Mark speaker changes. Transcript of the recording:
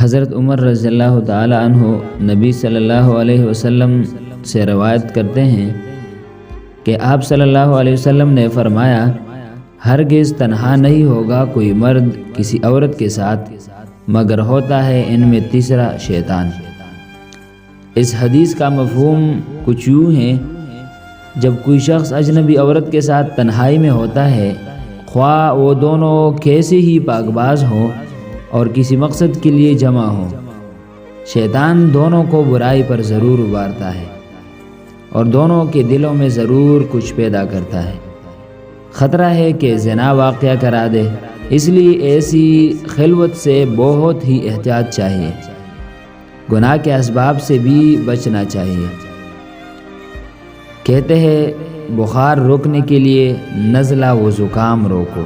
Speaker 1: حضرت عمر رضی اللہ تعالی عنہ نبی صلی اللہ علیہ وسلم سے روایت کرتے ہیں کہ آپ صلی اللہ علیہ وسلم نے فرمایا، ہرگز تنہا نہیں ہوگا کوئی مرد کسی عورت کے ساتھ مگر ہوتا ہے ان میں تیسرا شیطان۔ اس حدیث کا مفہوم کچھ یوں ہے، جب کوئی شخص اجنبی عورت کے ساتھ تنہائی میں ہوتا ہے، خواہ وہ دونوں کیسے ہی پاک باز ہوں اور کسی مقصد کے لیے جمع ہوں، شیطان دونوں کو برائی پر ضرور ابھارتا ہے اور دونوں کے دلوں میں ضرور کچھ پیدا کرتا ہے۔ خطرہ ہے کہ زنا واقعہ کرا دے، اس لیے ایسی خلوت سے بہت ہی احتیاط چاہیے، گناہ کے اسباب سے بھی بچنا چاہیے۔ کہتے ہیں بخار روکنے کے لیے نزلہ و زکام روکو۔